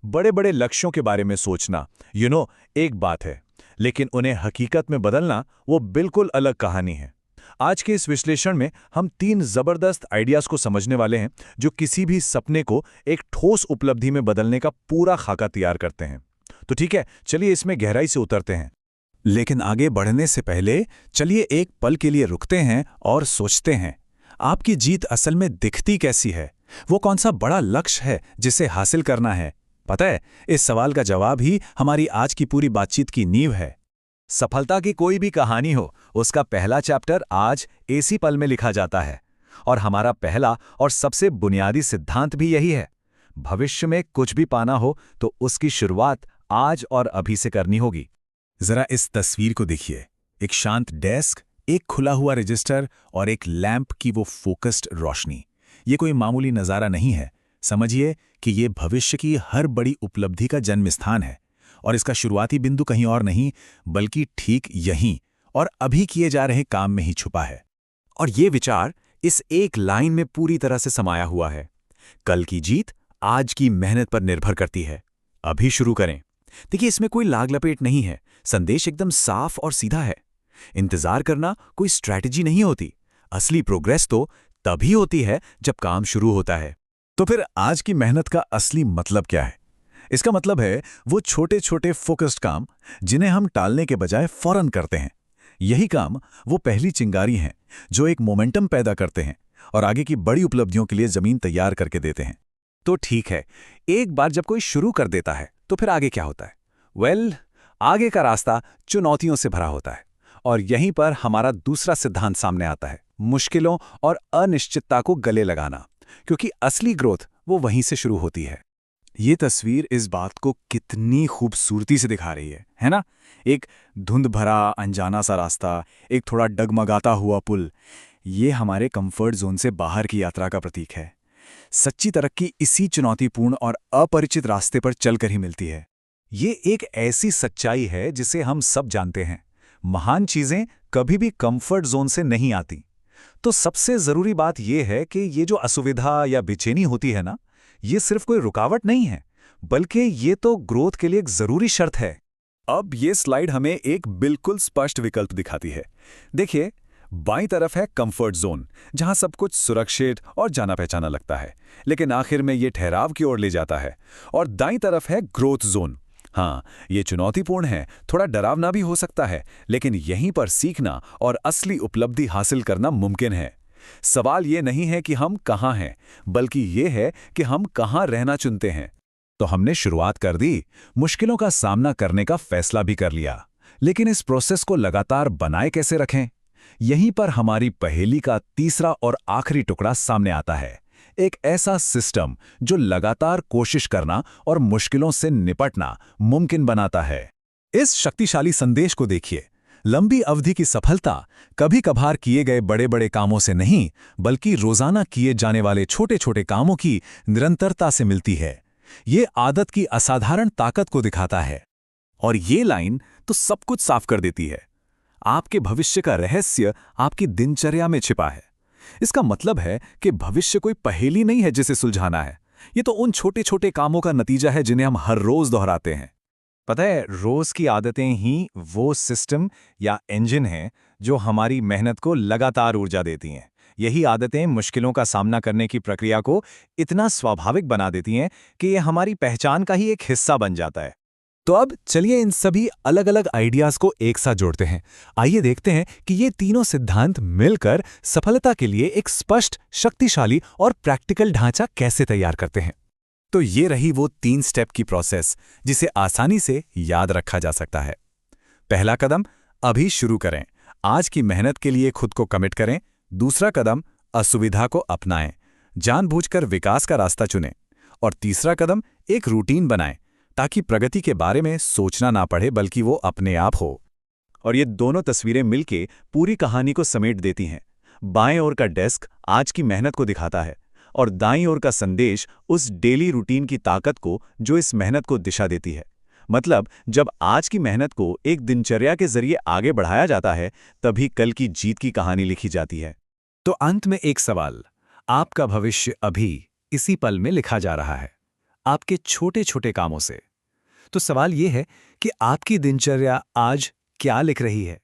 बड़े बड़े लक्ष्यों के बारे में सोचना एक बात है, लेकिन उन्हें हकीकत में बदलना वो बिल्कुल अलग कहानी है। आज के इस विश्लेषण में हम 3 जबरदस्त आइडियाज को समझने वाले हैं जो किसी भी सपने को एक ठोस उपलब्धि में बदलने का पूरा खाका तैयार करते हैं। तो ठीक है, चलिए इसमें गहराई से उतरते हैं। लेकिन आगे बढ़ने से पहले चलिए एक पल के लिए रुकते हैं और सोचते हैं, आपकी जीत असल में दिखती कैसी है? वो कौन सा बड़ा लक्ष्य है जिसे हासिल करना है? पता है, इस सवाल का जवाब ही हमारी आज की पूरी बातचीत की नींव है। सफलता की कोई भी कहानी हो, उसका पहला चैप्टर आज इसी पल में लिखा जाता है। और हमारा पहला और सबसे बुनियादी सिद्धांत भी यही है। भविष्य में कुछ भी पाना हो तो उसकी शुरुआत आज और अभी से करनी होगी। जरा इस तस्वीर को देखिए, एक शांत डेस्क, एक खुला हुआ रजिस्टर और एक लैंप की वो फोकस्ड रोशनी। ये कोई मामूली नज़ारा नहीं है। समझिए कि ये भविष्य की हर बड़ी उपलब्धि का जन्म स्थान है, और इसका शुरुआती बिंदु कहीं और नहीं बल्कि ठीक यहीं और अभी किए जा रहे काम में ही छुपा है। और ये विचार इस एक लाइन में पूरी तरह से समाया हुआ है। कल की जीत आज की मेहनत पर निर्भर करती है। अभी शुरू करें। देखिए, इसमें कोई लाग लपेट नहीं है। संदेश एकदम साफ और सीधा है। इंतजार करना कोई स्ट्रैटेजी नहीं होती। असली प्रोग्रेस तो तभी होती है जब काम शुरू होता है। तो फिर आज की मेहनत का असली मतलब क्या है? इसका मतलब है वो छोटे छोटे फोकस्ड काम जिन्हें हम टालने के बजाय फौरन करते हैं। यही काम वो पहली चिंगारी हैं जो एक मोमेंटम पैदा करते हैं और आगे की बड़ी उपलब्धियों के लिए जमीन तैयार करके देते हैं। तो ठीक है, एक बार जब कोई शुरू कर देता है तो फिर आगे क्या होता है? आगे का रास्ता चुनौतियों से भरा होता है। और यहीं पर हमारा दूसरा सिद्धांत सामने आता है, मुश्किलों और अनिश्चितता को गले लगाना। क्योंकि असली ग्रोथ वो वहीं से शुरू होती है। ये तस्वीर इस बात को कितनी खूबसूरती से दिखा रही है ना? एक धुंध भरा अनजाना सा रास्ता, एक थोड़ा डगमगाता हुआ पुल, ये हमारे कंफर्ट जोन से बाहर की यात्रा का प्रतीक है। सच्ची तरक्की इसी चुनौतीपूर्ण और अपरिचित रास्ते पर चलकर ही मिलती है। ये एक ऐसी सच्चाई है जिसे हम सब जानते हैं। महान चीजें कभी भी कंफर्ट जोन से नहीं आती। तो सबसे जरूरी बात यह है कि ये जो असुविधा या बेचैनी होती है ना, ये सिर्फ कोई रुकावट नहीं है, बल्कि ये तो ग्रोथ के लिए एक जरूरी शर्त है। अब ये स्लाइड हमें एक बिल्कुल स्पष्ट विकल्प दिखाती है। देखिए, बाईं तरफ है कंफर्ट जोन, जहां सब कुछ सुरक्षित और जाना पहचाना लगता है, लेकिन आखिर में ये ठहराव की ओर ले जाता है। और दाईं तरफ है ग्रोथ जोन। हाँ, ये चुनौतीपूर्ण है, थोड़ा डरावना भी हो सकता है, लेकिन यहीं पर सीखना और असली उपलब्धि हासिल करना मुमकिन है। सवाल ये नहीं है कि हम कहाँ हैं, बल्कि ये है कि हम कहाँ रहना चुनते हैं। तो हमने शुरुआत कर दी, मुश्किलों का सामना करने का फैसला भी कर लिया, लेकिन इस प्रोसेस को लगातार बनाए कैसे रखें? यहीं पर हमारी पहेली का तीसरा और आखिरी टुकड़ा सामने आता है। एक ऐसा सिस्टम जो लगातार कोशिश करना और मुश्किलों से निपटना मुमकिन बनाता है। इस शक्तिशाली संदेश को देखिए। लंबी अवधि की सफलता कभी कभार किए गए बड़े बड़े कामों से नहीं, बल्कि रोजाना किए जाने वाले छोटे छोटे कामों की निरंतरता से मिलती है। ये आदत की असाधारण ताकत को दिखाता है। और ये लाइन तो सब कुछ साफ कर देती है। आपके भविष्य का रहस्य आपकी दिनचर्या में छिपा है। इसका मतलब है कि भविष्य कोई पहेली नहीं है जिसे सुलझाना है। ये तो उन छोटे छोटे कामों का नतीजा है जिन्हें हम हर रोज दोहराते हैं। पता है, रोज की आदतें ही वो सिस्टम या इंजन हैं जो हमारी मेहनत को लगातार ऊर्जा देती हैं। यही आदतें मुश्किलों का सामना करने की प्रक्रिया को इतना स्वाभाविक बना देती हैं कि ये हमारी पहचान का ही एक हिस्सा बन जाता है। तो अब चलिए इन सभी अलग अलग आइडियाज को एक साथ जोड़ते हैं। आइए देखते हैं कि ये तीनों सिद्धांत मिलकर सफलता के लिए एक स्पष्ट, शक्तिशाली और प्रैक्टिकल ढांचा कैसे तैयार करते हैं। तो ये रही वो 3 स्टेप की प्रोसेस जिसे आसानी से याद रखा जा सकता है। पहला कदम, अभी शुरू करें, आज की मेहनत के लिए खुद को कमिट करें। दूसरा कदम, असुविधा को अपनाएं, जानबूझकर विकास का रास्ता चुनें। और तीसरा कदम, एक रूटीन बनाएं ताकि प्रगति के बारे में सोचना ना पड़े बल्कि वो अपने आप हो। और ये दोनों तस्वीरें मिलके पूरी कहानी को समेट देती हैं। बाएं ओर का डेस्क आज की मेहनत को दिखाता है और दाईं ओर का संदेश उस डेली रूटीन की ताकत को जो इस मेहनत को दिशा देती है। मतलब जब आज की मेहनत को एक दिनचर्या के जरिए आगे बढ़ाया जाता है, तभी कल की जीत की कहानी लिखी जाती है। तो अंत में एक सवाल, आपका भविष्य अभी इसी पल में लिखा जा रहा है। आपके छोटे छोटे कामों से। तो सवाल ये है कि आपकी दिनचर्या आज क्या लिख रही है?